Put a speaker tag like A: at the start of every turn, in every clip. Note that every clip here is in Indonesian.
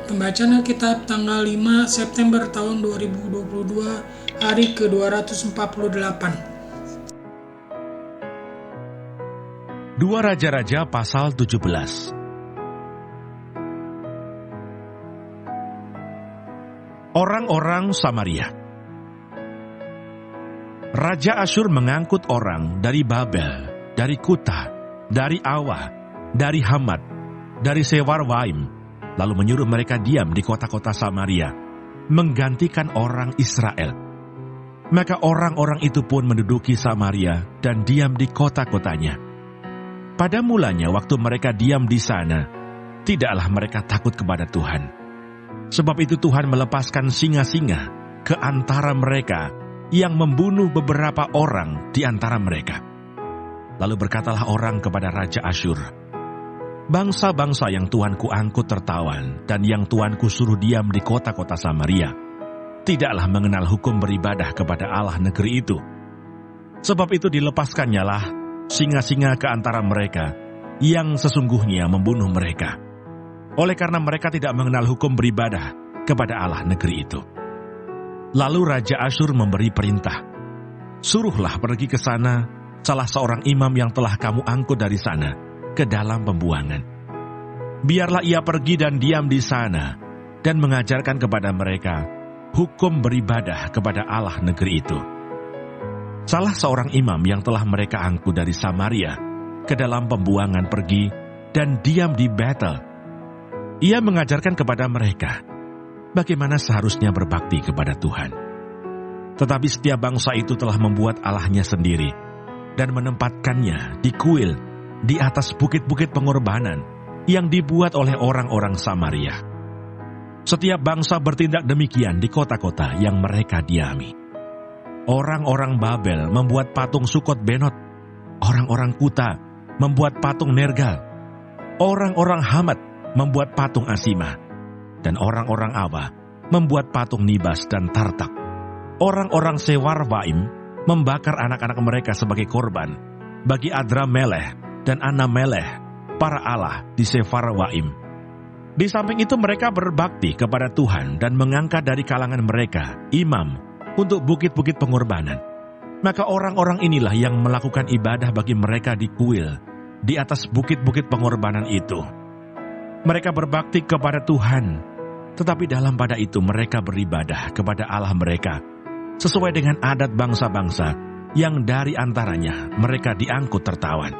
A: Pembacaan Alkitab tanggal 5 September tahun 2022, hari ke-248.
B: 2 Raja-Raja pasal 17. Orang-orang Samaria. Raja Asyur mengangkut orang dari Babel, dari Kuta, dari Awa, dari Hamat, dari Sewarwaim, lalu menyuruh mereka diam di kota-kota Samaria, menggantikan orang Israel. Maka orang-orang itu pun menduduki Samaria dan diam di kota-kotanya. Pada mulanya waktu mereka diam di sana, tidaklah mereka takut kepada Tuhan. Sebab itu Tuhan melepaskan singa-singa ke antara mereka yang membunuh beberapa orang di antara mereka. Lalu berkatalah orang kepada Raja Asyur, "Bangsa-bangsa yang Tuanku angkut tertawan dan yang Tuanku suruh diam di kota-kota Samaria, tidaklah mengenal hukum beribadah kepada Allah negeri itu. Sebab itu dilepaskannyalah singa-singa ke antara mereka yang sesungguhnya membunuh mereka. Oleh karena mereka tidak mengenal hukum beribadah kepada Allah negeri itu." Lalu Raja Asyur memberi perintah, "Suruhlah pergi ke sana salah seorang imam yang telah kamu angkut dari sana ke dalam pembuangan. Biarlah ia pergi dan diam di sana dan mengajarkan kepada mereka hukum beribadah kepada Allah negeri itu." Salah seorang imam yang telah mereka angkut dari Samaria ke dalam pembuangan pergi dan diam di Betel. Ia mengajarkan kepada mereka bagaimana seharusnya berbakti kepada Tuhan. Tetapi setiap bangsa itu telah membuat allahnya sendiri dan menempatkannya di kuil di atas bukit-bukit pengorbanan yang dibuat oleh orang-orang Samaria. Setiap bangsa bertindak demikian di kota-kota yang mereka diami. Orang-orang Babel membuat patung Sukot Benot, orang-orang Kuta membuat patung Nergal, orang-orang Hamat membuat patung Asimah, dan orang-orang Awa membuat patung Nibas dan Tartak. Orang-orang Sewarwaim membakar anak-anak mereka sebagai korban bagi Adramelech dan Anamelech, para Allah di Sewarwaim. Di samping itu mereka berbakti kepada Tuhan dan mengangkat dari kalangan mereka imam untuk bukit-bukit pengorbanan. Maka orang-orang inilah yang melakukan ibadah bagi mereka di kuil di atas bukit-bukit pengorbanan itu. Mereka berbakti kepada Tuhan, tetapi dalam pada itu mereka beribadah kepada Allah mereka sesuai dengan adat bangsa-bangsa yang dari antaranya mereka diangkut tertawan.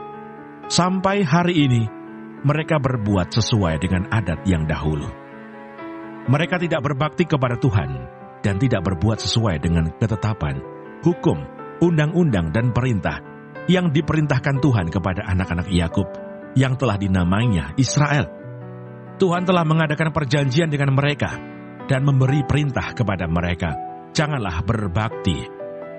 B: Sampai hari ini, mereka berbuat sesuai dengan adat yang dahulu. Mereka tidak berbakti kepada Tuhan dan tidak berbuat sesuai dengan ketetapan, hukum, undang-undang, dan perintah yang diperintahkan Tuhan kepada anak-anak Yakub yang telah dinamainya Israel. Tuhan telah mengadakan perjanjian dengan mereka dan memberi perintah kepada mereka, "Janganlah berbakti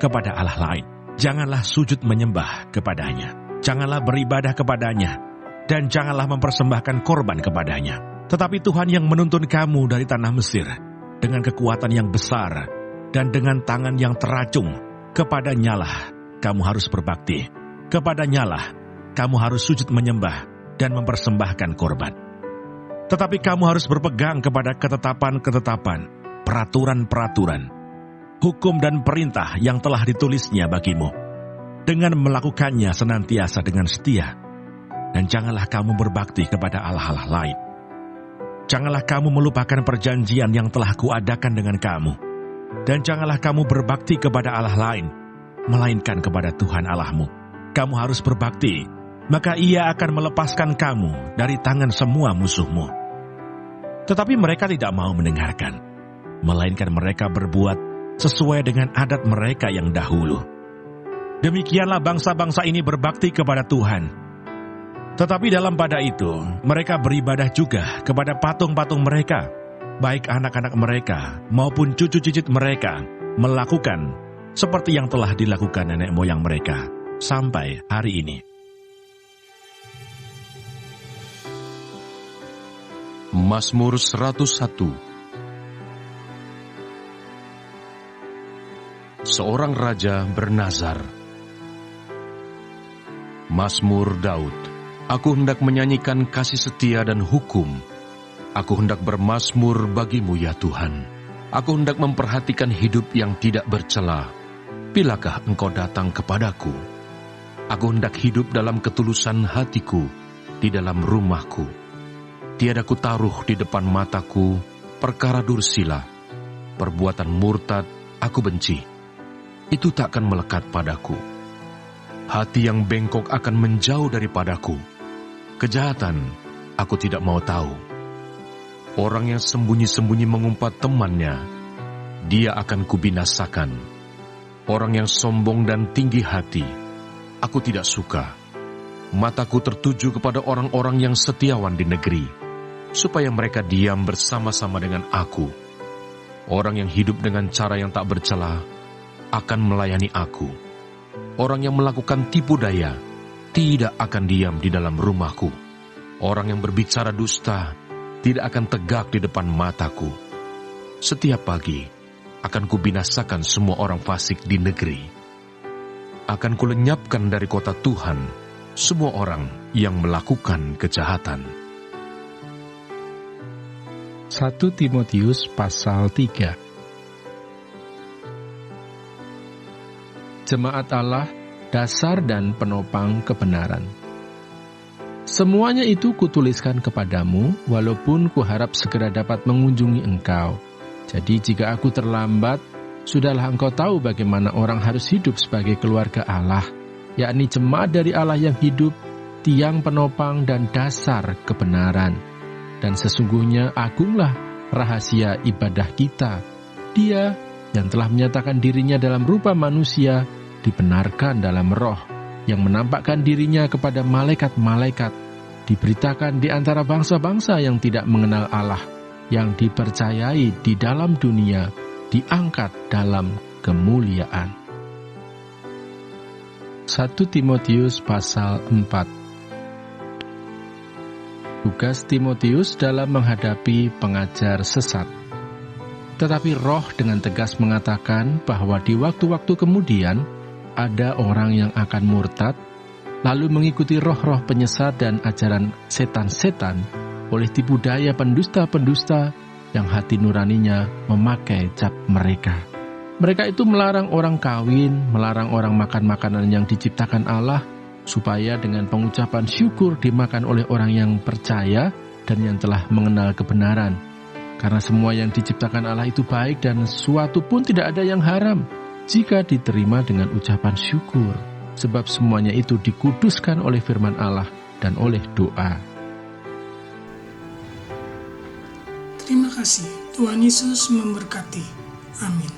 B: kepada Allah lain, janganlah sujud menyembah kepadanya, janganlah beribadah kepadanya, dan janganlah mempersembahkan korban kepadanya. Tetapi Tuhan yang menuntun kamu dari tanah Mesir dengan kekuatan yang besar dan dengan tangan yang teracung, kepadanyalah kamu harus berbakti, kepadanyalah kamu harus sujud menyembah dan mempersembahkan korban. Tetapi kamu harus berpegang kepada ketetapan-ketetapan, peraturan-peraturan, hukum dan perintah yang telah ditulisnya bagimu, dengan melakukannya senantiasa dengan setia. Dan janganlah kamu berbakti kepada allah-allah lain. Janganlah kamu melupakan perjanjian yang telah kuadakan dengan kamu. Dan janganlah kamu berbakti kepada allah lain, melainkan kepada Tuhan Allahmu. Kamu harus berbakti, maka Ia akan melepaskan kamu dari tangan semua musuhmu." Tetapi mereka tidak mau mendengarkan, melainkan mereka berbuat sesuai dengan adat mereka yang dahulu. Demikianlah bangsa-bangsa ini berbakti kepada Tuhan. Tetapi dalam pada itu, mereka beribadah juga kepada patung-patung mereka, baik anak-anak mereka maupun cucu cicit mereka melakukan seperti yang telah dilakukan nenek moyang mereka sampai hari ini.
C: Mazmur 101. Seorang raja bernazar. Mazmur Daud. Aku hendak menyanyikan kasih setia dan hukum. Aku hendak bermazmur bagimu ya Tuhan. Aku hendak memperhatikan hidup yang tidak bercela. Bilakah Engkau datang kepadaku? Aku hendak hidup dalam ketulusan hatiku, di dalam rumahku. Tiada ku taruh di depan mataku perkara dursila. Perbuatan murtad aku benci. Itu takkan melekat padaku. Hati yang bengkok akan menjauh daripadaku. Kejahatan aku tidak mau tahu. Orang yang sembunyi-sembunyi mengumpat temannya, dia akan kubinasakan. Orang yang sombong dan tinggi hati, aku tidak suka. Mataku tertuju kepada orang-orang yang setiawan di negeri, supaya mereka diam bersama-sama dengan aku. Orang yang hidup dengan cara yang tak bercela akan melayani aku. Orang yang melakukan tipu daya tidak akan diam di dalam rumahku. Orang yang berbicara dusta tidak akan tegak di depan mataku. Setiap pagi akan kubinasakan semua orang fasik di negeri. Akan kulenyapkan dari kota Tuhan semua orang yang melakukan kejahatan.
D: 1 Timotius pasal 3. Jemaat Allah, dasar dan penopang kebenaran. Semuanya itu kutuliskan kepadamu, walaupun kuharap segera dapat mengunjungi engkau. Jadi jika aku terlambat, sudahlah engkau tahu bagaimana orang harus hidup sebagai keluarga Allah, yakni jemaat dari Allah yang hidup, tiang penopang dan dasar kebenaran. Dan sesungguhnya agunglah rahasia ibadah kita. Dia yang telah menyatakan dirinya dalam rupa manusia, dibenarkan dalam roh, yang menampakkan dirinya kepada malaikat-malaikat, diberitakan di antara bangsa-bangsa yang tidak mengenal Allah, yang dipercayai di dalam dunia, diangkat dalam kemuliaan. 1 Timotius pasal 4. Tugas Timotius dalam menghadapi pengajar sesat. Tetapi Roh dengan tegas mengatakan bahwa di waktu-waktu kemudian ada orang yang akan murtad, lalu mengikuti roh-roh penyesat dan ajaran setan-setan oleh tipu daya pendusta-pendusta yang hati nuraninya memakai cap mereka. Mereka itu melarang orang kawin, melarang orang makan makanan yang diciptakan Allah, supaya dengan pengucapan syukur dimakan oleh orang yang percaya dan yang telah mengenal kebenaran. Karena semua yang diciptakan Allah itu baik dan suatu pun tidak ada yang haram, jika diterima dengan ucapan syukur, sebab semuanya itu dikuduskan oleh firman Allah dan oleh doa.
A: Terima kasih. Tuhan Yesus memberkati. Amin.